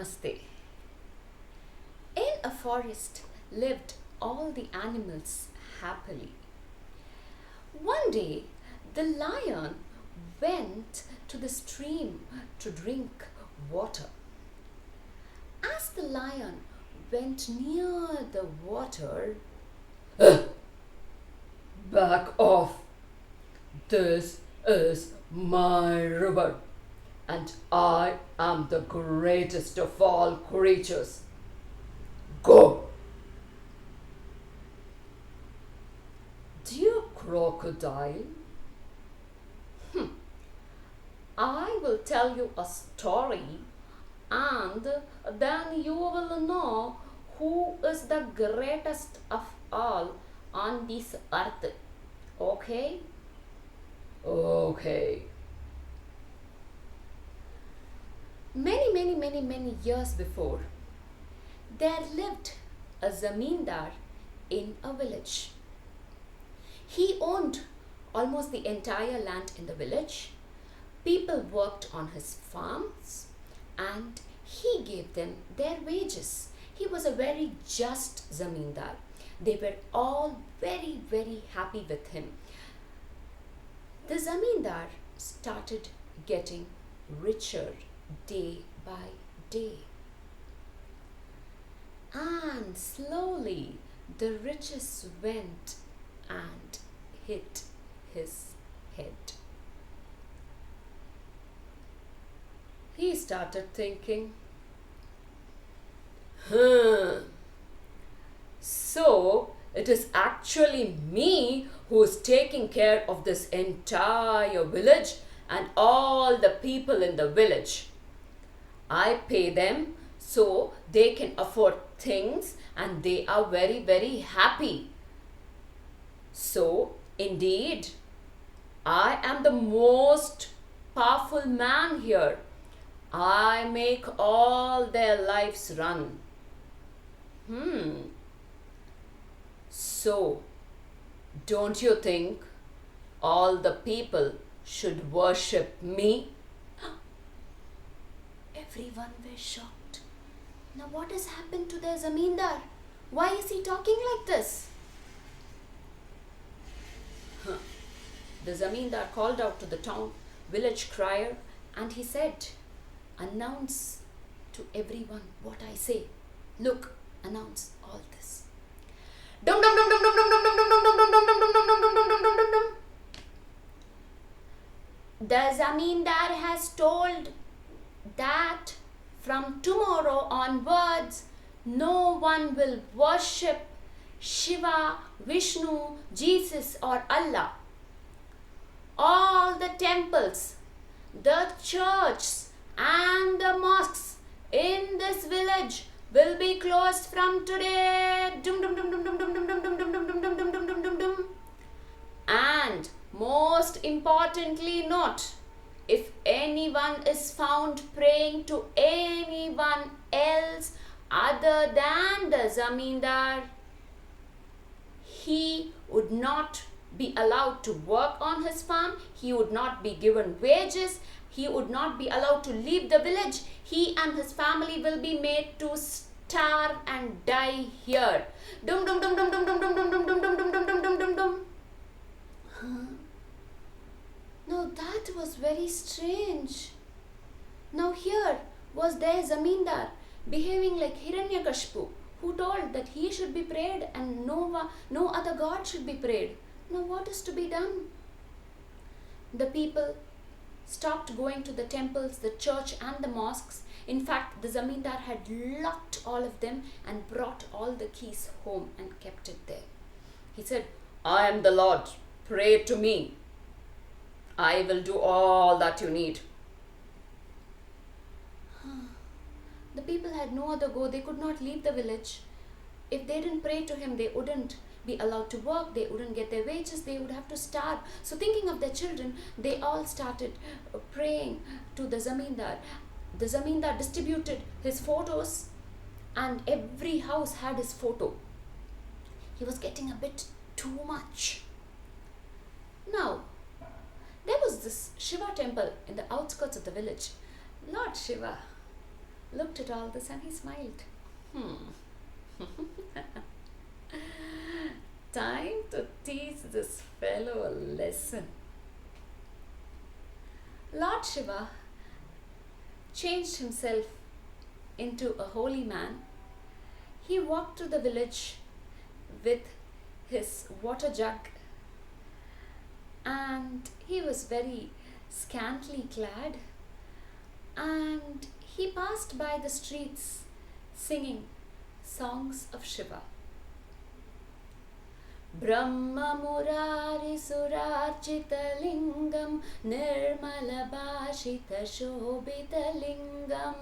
Namaste. In a forest lived all the animals happily. One day, the lion went to the stream to drink water. As the lion went near the water, Back off! This is my river, and I am the greatest of all creatures. Go! Dear crocodile, I will tell you a story, and then you will know who is the greatest of all on this earth. Okay? okay. Many years before, there lived a Zamindar in a village. He owned almost the entire land in the village. People worked on his farms and he gave them their wages. He was a very just Zamindar. They were all very happy with him. The Zamindar started getting richer day by day. And slowly the riches went and hit his head. He started thinking, so it is actually me who is taking care of this entire village and all the people in the village. I pay them so they can afford things and they are very happy. So, indeed, I am the most powerful man here. I make all their lives run. So, don't you think all the people should worship me? Everyone was shocked. Now what has happened to their Zamindar? Why is he talking like this? The Zamindar called out to the town village crier and he said, announce to everyone what I say. Look, announce all this. Dum dum dum dum dum dum dum dum dum dum dum dum dum dum dum dum dum dum dum dum. The Zamindar has told that from tomorrow onwards, no one will worship Shiva, Vishnu, Jesus or Allah. All the temples, the churches and the mosques in this village will be closed from today. Dum dum dum dum dum dum dum dum dum dum dum dum dum dum dum dum dum. And most importantly, note, if anyone is found praying to anyone else other than the Zamindar, he would not be allowed to work on his farm, he would not be given wages, he would not be allowed to leave the village. He and his family will be made to starve and die here. Dum dum dum dum dum dum dum dum dum dum dum dum dum dum dum dum. Now that was very strange. Now here was their Zamindar behaving like Hiranyakashipu, who told that he should be prayed and no other god should be prayed. Now what is to be done? The people stopped going to the temples, the church and the mosques. In fact, the Zamindar had locked all of them and brought all the keys home and kept it there. He said, I am the Lord, pray to me. I will do all that you need. The people had no other go. They could not leave the village. If they didn't pray to him, they wouldn't be allowed to work. They wouldn't get their wages. They would have to starve. So thinking of their children, they all started praying to the Zamindar. The Zamindar distributed his photos and every house had his photo. He was getting a bit too much. Now, there was this Shiva temple in the outskirts of the village. Lord Shiva, looked at all this and he smiled. Time to teach this fellow a lesson. Lord Shiva changed himself into a holy man. He walked through the village with his water jug, and he was very scantily clad, and he passed by the streets singing songs of Shiva. Brahma Murari Surarchita Lingam Nirmala Bhashita Shobhita Lingam.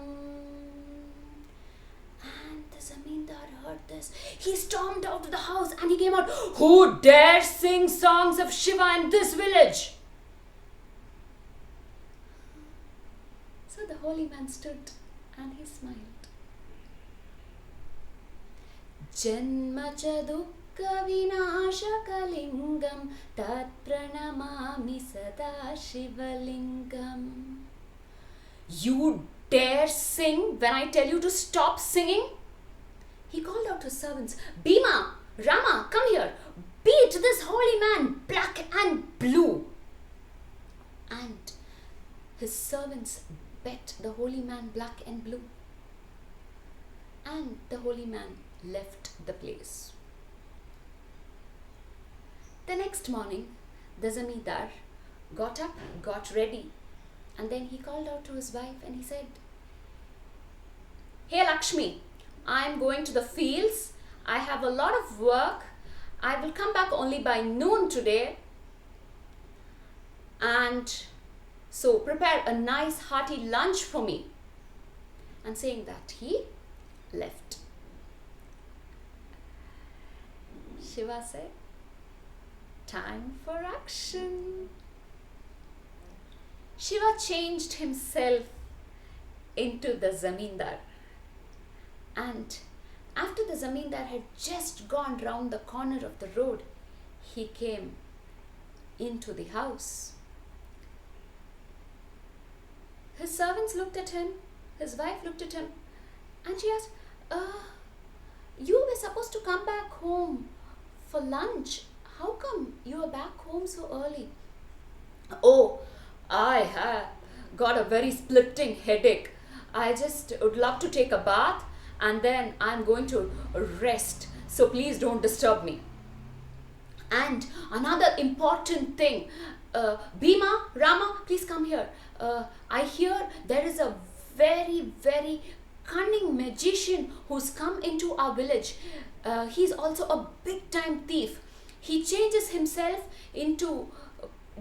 And the Zamindar heard this. He stormed out of the house and he came out. Who dares sing songs of Shiva in this village? So the holy man stood and he smiled. Janma Chadukka Vinashakalingam Tat Pranamami Sada Shivalingam. You dare sing when I tell you to stop singing? He called out to his servants, Bhima, Rama, come here. Beat this holy man black and blue. And his servants bet the holy man black and blue. And the holy man left the place. The next morning, the Zamindar got up, got ready, and then he called out to his wife and he said, Hey Lakshmi, I am going to the fields. I have a lot of work. I will come back only by noon today. And so prepare a nice hearty lunch for me. And saying that, he left. Shiva said, time for action. Shiva changed himself into the Zamindar. And after the Zamindar had just gone round the corner of the road, he came into the house. His servants looked at him, his wife looked at him, and she asked, you were supposed to come back home for lunch. How come you are back home so early? Oh, I have got a very splitting headache. I just would love to take a bath and then I'm going to rest. So please don't disturb me. And another important thing, Bhima, Rama, please come here. I hear there is a very, very cunning magician who's come into our village. He's also a big time thief. He changes himself into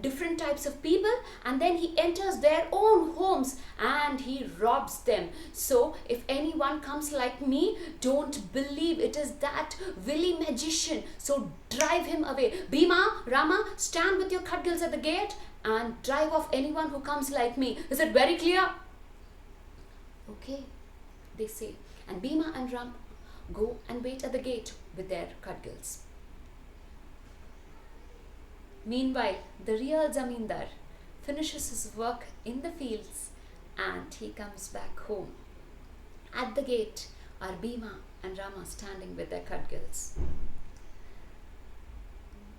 different types of people and then he enters their own homes and he robs them. So if anyone comes like me, don't believe it is that willy magician. So drive him away. Bhima, Rama, stand with your khadgals at the gate and drive off anyone who comes like me. Is it very clear? Okay, they say. And Bhima and Rama go and wait at the gate with their khadgals. Meanwhile, the real Zamindar finishes his work in the fields and he comes back home. At the gate are Bhima and Rama standing with their khadgals.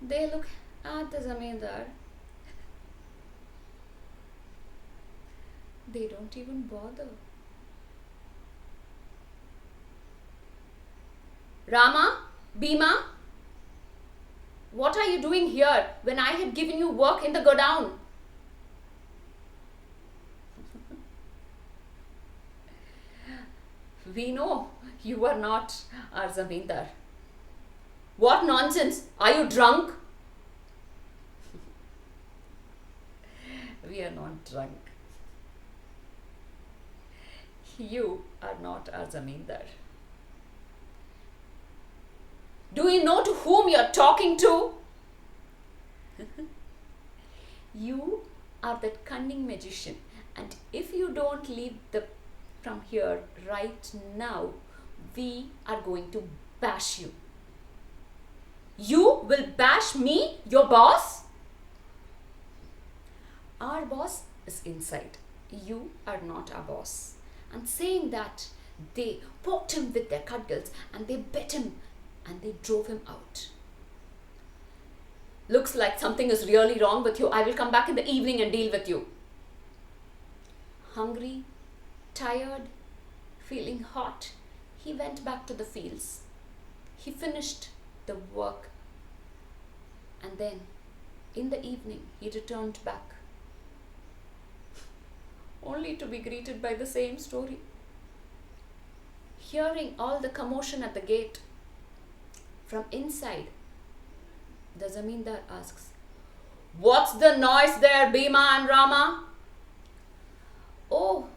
They look at the Zamindar. They don't even bother. Rama, Bhima, what are you doing here when I had given you work in the godown? We know you are not our Zamindar. What nonsense! Are you drunk? We are not drunk. You are not our Zamindar. Do you know to whom you are talking to? You are that cunning magician, and if you don't leave from here right now, we are going to bash you. You will bash me, your boss? Our boss is inside. You are not our boss. And saying that, they poked him with their cudgels and they bit him and they drove him out. Looks like something is really wrong with you. I will come back in the evening and deal with you. Hungry, tired, feeling hot, he went back to the fields. He finished the work and then in the evening he returned back, only to be greeted by the same story. Hearing all the commotion at the gate, from inside, the Zamindar asks, "What's the noise there, Bhima and Rama?" "Oh,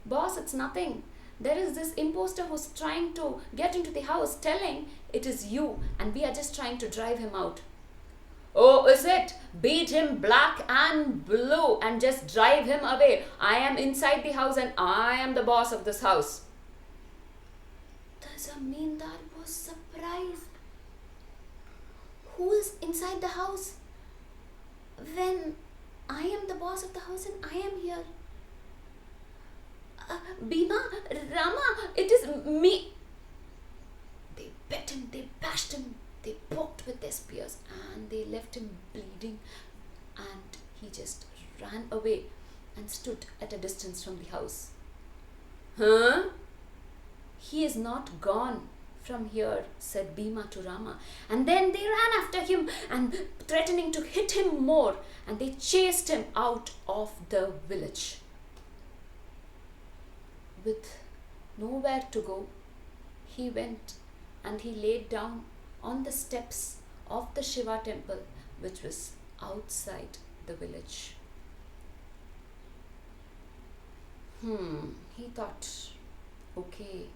boss, it's nothing. There is this imposter who's trying to get into the house, telling it is you, and we are just trying to drive him out." "Oh, is it? Beat him black and blue and just drive him away. I am inside the house and I am the boss of this house." The Zamindar was surprised. Who is inside the house when I am the boss of the house and I am here? Bhima, Rama, it is me. They bit him, they bashed him, they poked with their spears and they left him bleeding, and he just ran away and stood at a distance from the house. "Huh? He is not gone from here," said Bhima to Rama. And then they ran after him and threatening to hit him more, and they chased him out of the village. With nowhere to go, he went and he laid down on the steps of the Shiva temple, which was outside the village. He thought, okay,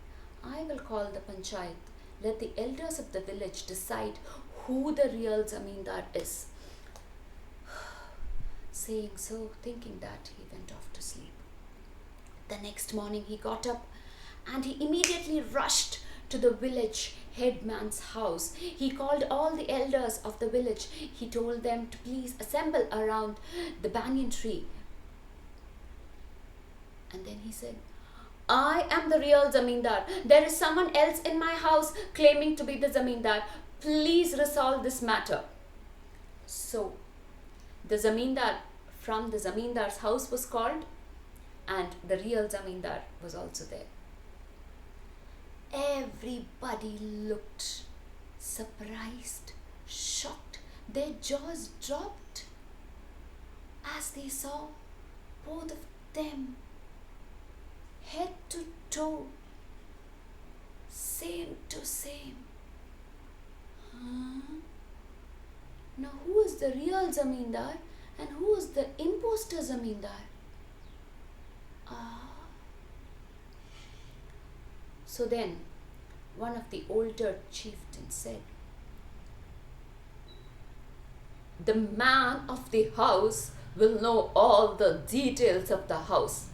I will call the panchayat. Let the elders of the village decide who the real Zamindar is. Saying so, thinking that, he went off to sleep. The next morning he got up and he immediately rushed to the village headman's house. He called all the elders of the village. He told them to please assemble around the banyan tree. And then he said, "I am the real Zamindar. There is someone else in my house claiming to be the Zamindar. Please resolve this matter." So the Zamindar from the Zamindar's house was called, and the real Zamindar was also there. Everybody looked surprised, shocked. Their jaws dropped as they saw both of them, head to toe, same to same. Now who is the real Zamindar and who is the imposter Zamindar? So then one of the older chieftains said, "The man of the house will know all the details of the house.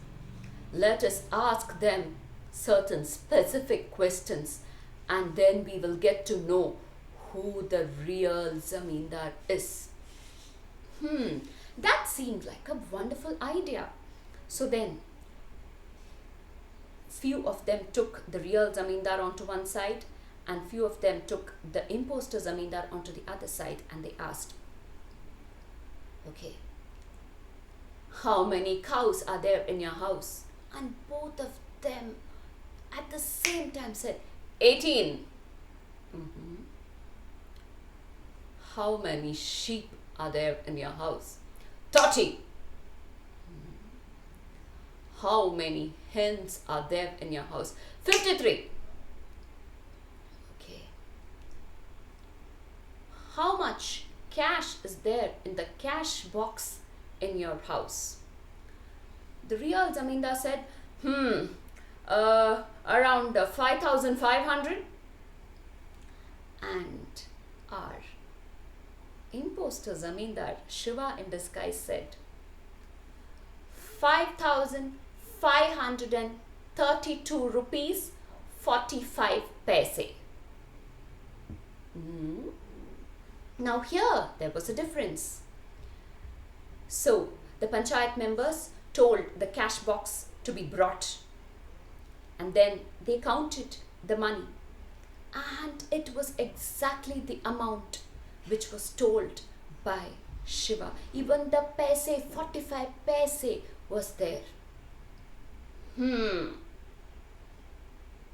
Let us ask them certain specific questions and then we will get to know who the real Zamindar is." That seemed like a wonderful idea. So then few of them took the real Zamindar onto one side and few of them took the imposter Zamindar onto the other side, and they asked, "Okay, how many cows are there in your house?" And both of them at the same time said, 18. How many sheep are there in your house? 30. How many hens are there in your house? 53. Okay. How much cash is there in the cash box in your house? The real Zamindar said, around 5,500. And our imposter Zamindar, Shiva in disguise, said, 5,532 rupees 45 paise. Now here there was a difference. So the panchayat members told the cash box to be brought, And then they counted the money, and it was exactly the amount which was told by Shiva. Even the paise, 45 paise was there.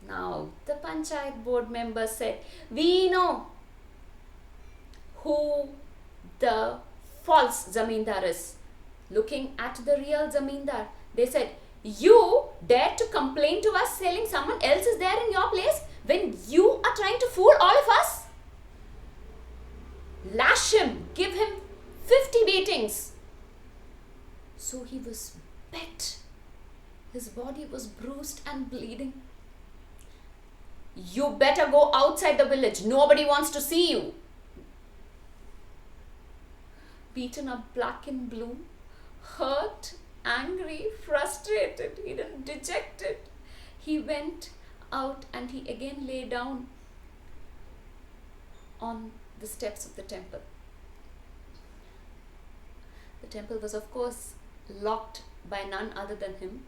Now the panchayat board members said, we know who the false Zamindar is. Looking at the real Zamindar, they said, you dare to complain to us saying someone else is there in your place when you are trying to fool all of us? Lash him, give him 50 beatings. So he was beat. His body was bruised and bleeding. You better go outside the village. Nobody wants to see you. Beaten up black and blue, hurt, angry, frustrated, dejected, he went out and he again lay down on the steps of the temple. The temple was, of course, locked by none other than him,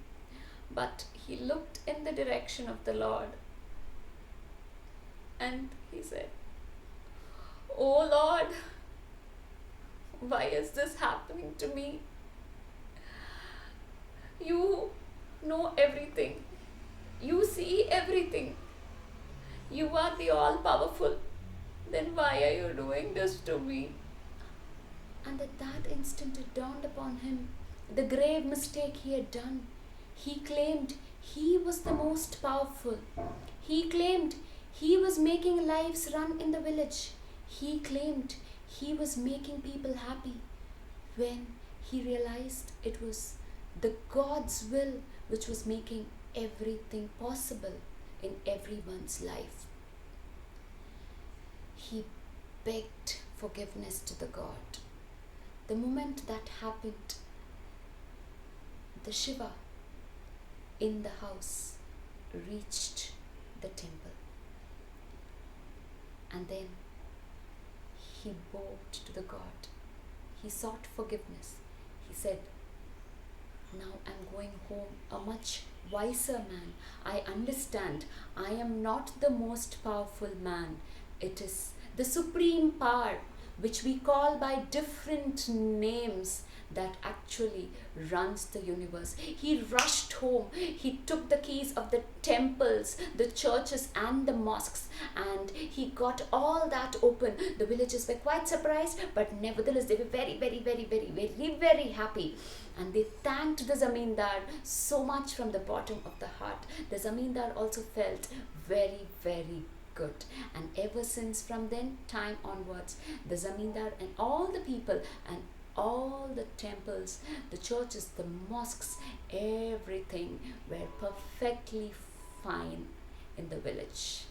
but he looked in the direction of the Lord and he said, "Oh Lord, why is this happening to me? You know everything. You see everything. You are the all-powerful. Then why are you doing this to me?" And at that instant it dawned upon him the grave mistake he had done. He claimed he was the most powerful. He claimed he was making lives run in the village. He claimed he was making people happy, when he realized it was the God's will which was making everything possible in everyone's life. He begged forgiveness to the God. The moment that happened, the Shiva in the house reached the temple, and then he bowed to the God. He sought forgiveness. He said, "Now I'm going home a much wiser man. I understand I am not the most powerful man. It is the supreme power, which we call by different names, that actually runs the universe." He rushed home. He took the keys of the temples, the churches and the mosques, and he got all that open. The villagers were quite surprised, but nevertheless they were very, very, very, very, very, very happy. And they thanked the Zamindar so much from the bottom of the heart. The Zamindar also felt very, very good. And ever since, from then time onwards, the Zamindar and all the people and all the temples, the churches, the mosques, everything were perfectly fine in the village.